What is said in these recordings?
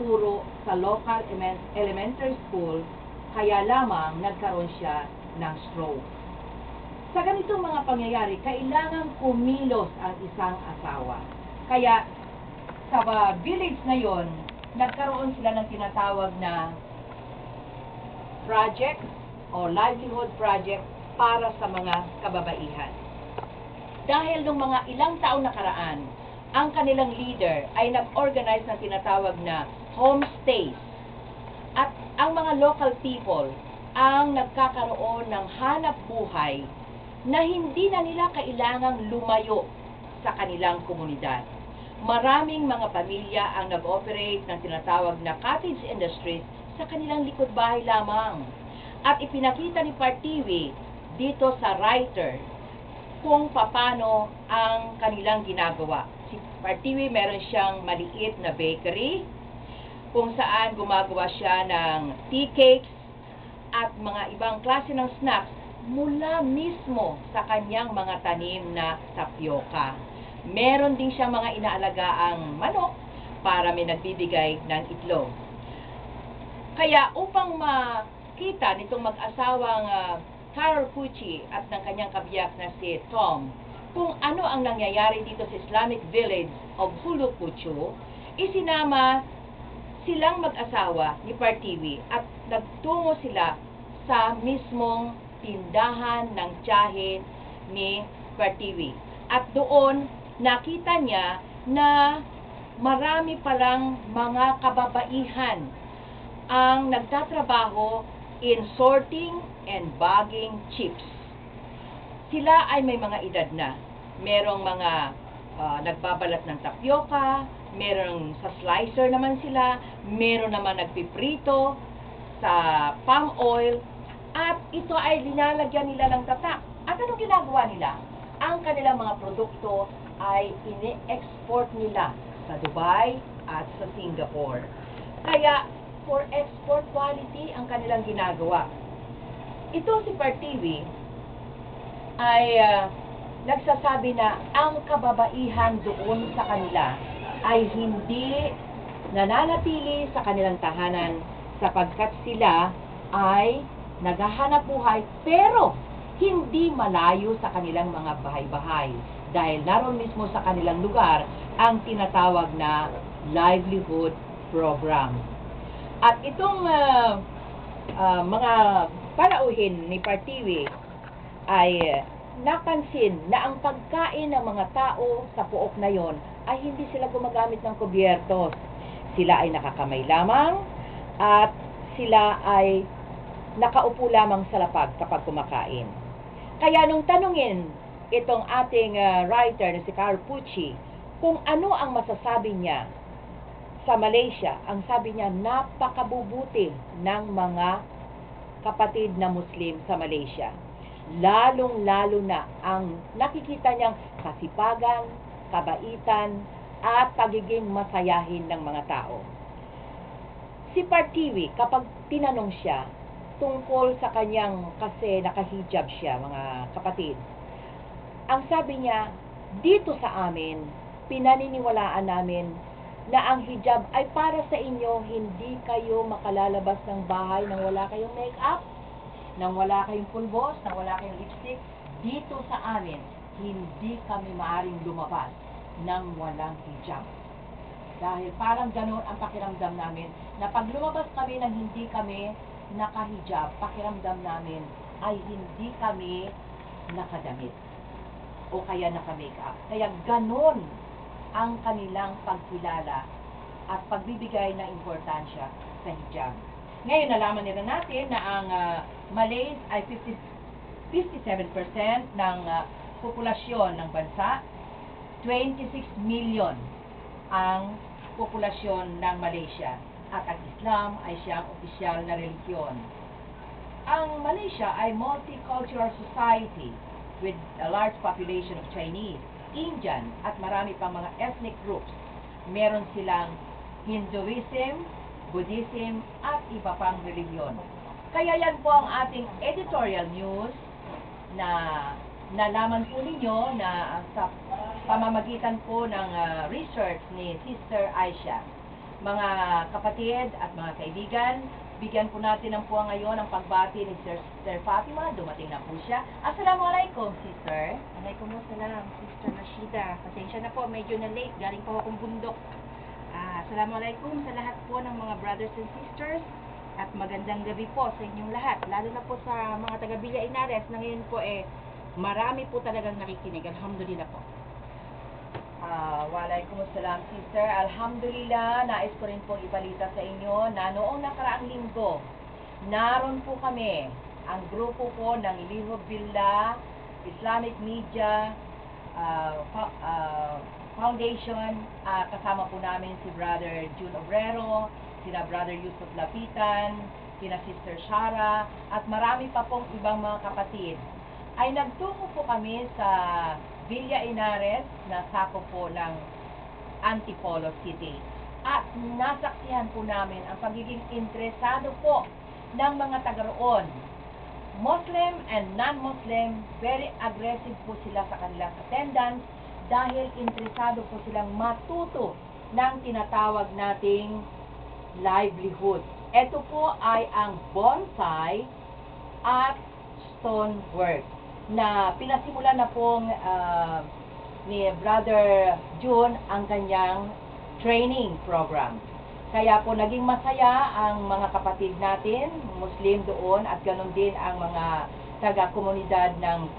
nagtuturo sa local elementary school, kaya lamang nagkaroon siya ng stroke. Sa ganitong mga pangyayari, kailangan kumilos ang isang asawa. Kaya sa village na yon, nagkaroon sila ng tinatawag na project o livelihood project para sa mga kababaihan. Dahil nung mga ilang taon nakaraan, ang kanilang leader ay nag-organize ng tinatawag na homestays. At ang mga local people ang nagkakaroon ng hanap buhay na hindi na nila kailangang lumayo sa kanilang komunidad. Maraming mga pamilya ang nag-operate ng tinatawag na cottage industries sa kanilang likod bahay lamang. At ipinakita ni Partiwi dito sa writer kung paano ang kanilang ginagawa. Si Partiwi meron siyang maliit na bakery kung saan gumagawa siya ng tea cakes at mga ibang klase ng snacks mula mismo sa kanyang mga tanim na tapioca. Meron din siyang mga inaalagaang manok para may nagbibigay ng itlog. Kaya upang makita nitong mag-asawang Carol Pucci at ng kanyang kabiyak na si Tom kung ano ang nangyayari dito sa Islamic village of Hulukuchu, isinama silang mag-asawa ni Partiwi at nagtungo sila sa mismong tindahan ng tiyahin ni Partiwi. At doon nakita niya na marami palang mga kababaihan ang nagtatrabaho in sorting and bagging chips. Sila ay may mga edad na. Merong mga nagbabalat ng tapioca, merong sa slicer naman sila, meron naman nagpiprito sa palm oil, at ito ay linalagyan nila ng tatak. At anong ginagawa nila? Ang kanilang mga produkto ay ini-export nila sa Dubai at sa Singapore. Kaya, for export quality ang kanilang ginagawa. Ito si Partiwi ay nagsasabi na ang kababaihan doon sa kanila ay hindi nananatili sa kanilang tahanan sapagkat sila ay naghahanap buhay pero hindi malayo sa kanilang mga bahay-bahay dahil naroon mismo sa kanilang lugar ang tinatawag na livelihood program. At itong mga palauhin ni Partiwi ay napansin na ang pagkain ng mga tao sa pook na yon ay hindi sila gumagamit ng kubyertos. Sila ay nakakamay lamang at sila ay nakaupo lamang sa lapag kapag kumakain. Kaya nung tanungin itong ating writer na si Carol Pucci kung ano ang masasabi niya sa Malaysia, ang sabi niya, napakabubuti ng mga kapatid na Muslim sa Malaysia. Lalong-lalo na ang nakikita niyang kasipagan, kabaitan, at pagiging masayahin ng mga tao. Si Partiwi, kapag tinanong siya tungkol sa kanyang, kasi nakahijab siya, mga kapatid, ang sabi niya, dito sa amin, pinaniniwalaan namin na ang hijab ay para sa inyo, hindi kayo makalalabas ng bahay nang wala kayong make-up, nang wala kayong pulbos, nang wala kayong lipstick. Dito sa amin, hindi kami maaaring lumabas nang walang hijab. Dahil parang gano'n ang pakiramdam namin, na pag lumabas kami nang hindi kami nakahijab, pakiramdam namin ay hindi kami nakadamit o kaya naka-makeup. Kaya gano'n ang kanilang pagkilala at pagbibigay ng importansya sa hijab. Ngayon, nalaman nila natin na ang Malays ay 57% ng populasyon ng bansa. 26 million ang populasyon ng Malaysia. At ang Islam ay siyang opisyal na relihiyon. Ang Malaysia ay multicultural society with a large population of Chinese, Indian, at marami pang mga ethnic groups. Meron silang Hinduism, Buddhism, at iba pang relihiyon. Kaya yan po ang ating editorial news na nalaman po ninyo na sa pamamagitan po ng research ni Sister Aisha. Mga kapatid at mga kaibigan, bigyan po natin ng puwang ngayon ang pagbati ni Sister Fatima. Dumating na po siya. Assalamualaikum, Sister. Waalaikumsalam, Sister Rashida. Pasensya na po, medyo na late. Galing po akong bundok. Assalamualaikum sa lahat po ng mga brothers and sisters. At magandang gabi po sa inyong lahat. Lalo na po sa mga taga Villa Inares na ngayon po marami po talagang nakikinig. Alhamdulillah po. Waalaikumsalam, Sister. Alhamdulillah, nais ko rin pong ibalita sa inyo na noong nakaraang linggo, naroon po kami, ang grupo po ng Lihog Villa Islamic Media Foundation, kasama po namin si Brother June Obrero, sina Brother Yusuf Lapitan, sina Sister Shara, at marami pa pong ibang mga kapatid. Ay nagtungo po kami sa Villa Inares na sakop po ng Antipolo City. At nasaksihan po namin ang pagiging interesado po ng mga taga roon. Muslim and non-Muslim, very aggressive po sila sa kanilang attendance dahil interesado po silang matuto ng tinatawag nating livelihood. Ito po ay ang bonsai at stonework na pinasimulan na pong ni Brother June ang kanyang training program. Kaya po naging masaya ang mga kapatid natin, Muslim doon, at ganoon din ang mga taga-komunidad ng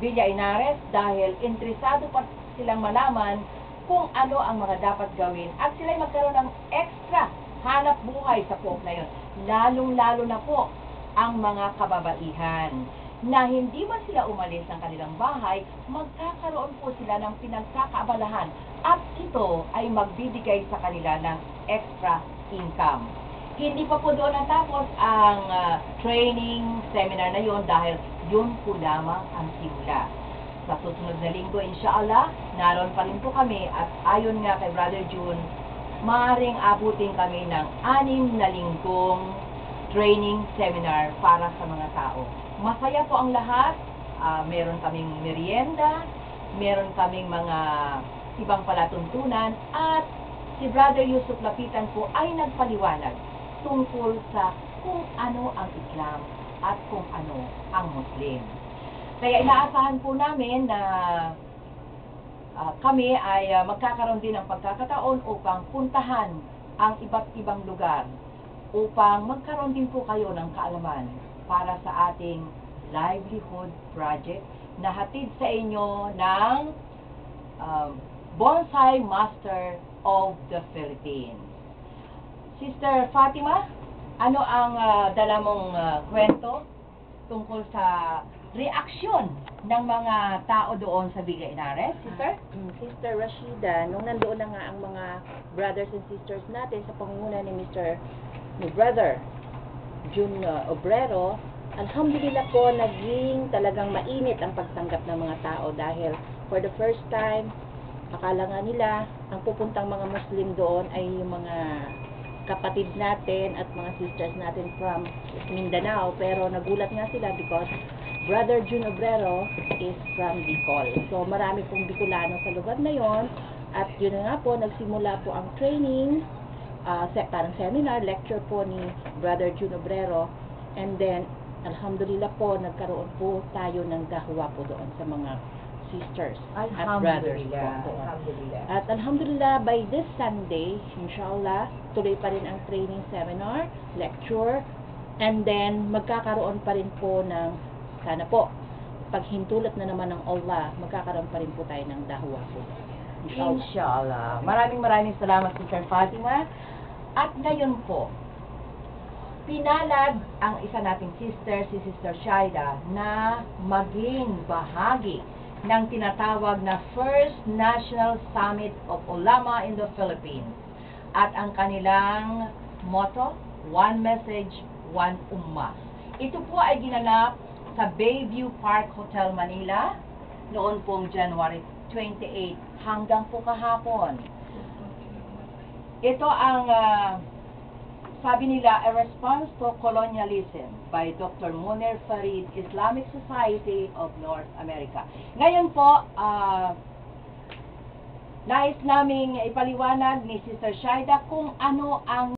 Villa Inares dahil interesado pa silang malaman kung ano ang mga dapat gawin at sila'y magkaroon ng extra hanap buhay sa pook na yun. Lalong-lalo na po ang mga kababaihan na hindi man sila umalis ng kanilang bahay, magkakaroon po sila ng pinagkakaabalahan at ito ay magbibigay sa kanila ng extra income. Hindi pa po doon natapos ang training seminar na yon dahil yun po lamang ang simula. Sa susunod na linggo, inshallah, naroon pa rin po kami at ayon nga kay Brother June, maaaring abutin kami ng 6 na linggong training seminar para sa mga tao. Masaya po ang lahat. Meron kaming merienda, meron kaming mga ibang palatuntunan, at si Brother Yusuf Lapitan po ay nagpaliwanag tungkol sa kung ano ang Islam at kung ano ang Muslim. Kaya inaasahan po namin na kami ay magkakaroon din ng pagkakataon upang puntahan ang iba't ibang lugar upang magkaroon din po kayo ng kaalaman para sa ating livelihood project na hatid sa inyo ng Bonsai Master of the Philippines. Sister Fatima, ano ang dala mong kwento tungkol sa reaksyon ng mga tao doon sa Villa Inares, Sister? Sister Rashida, nung nandoon na nga ang mga brothers and sisters natin sa pangunguna ni Brother June Obrero, alhamdulillah po, naging talagang mainit ang pagtanggap ng mga tao dahil for the first time, akala nga nila, ang pupuntang mga Muslim doon ay yung mga kapatid natin at mga sisters natin from Mindanao, pero nagulat nga sila because Brother June Obrero is from Bicol. So marami pong Bicolano sa lugar na yon, at yun na nga po, nagsimula po ang training, parang seminar, lecture po ni Brother June Obrero, and then alhamdulillah po, nagkaroon po tayo ng dahwa po doon sa mga sisters at brothers po doon. At alhamdulillah, by this Sunday, inshallah, tuloy pa rin ang training seminar, lecture, and then magkakaroon pa rin po ng, sana po, paghintulot na naman ng Allah, magkakaroon pa rin po tayo ng dahwa po. Inshallah. Maraming salamat, Sister Fatima. At ngayon po, pinalad ang isa nating sister, si Sister Shaida, na maging bahagi ng tinatawag na First National Summit of Ulama in the Philippines. At ang kanilang motto, One Message, One Ummah. Ito po ay ginanap sa Bayview Park Hotel, Manila, noon pong January 28 hanggang po kahapon. Ito ang sabi nila, A Response to Colonialism by Dr. Munir Farid, Islamic Society of North America. Ngayon po, Nais naming ipaliwanag ni Sister Shaida kung ano ang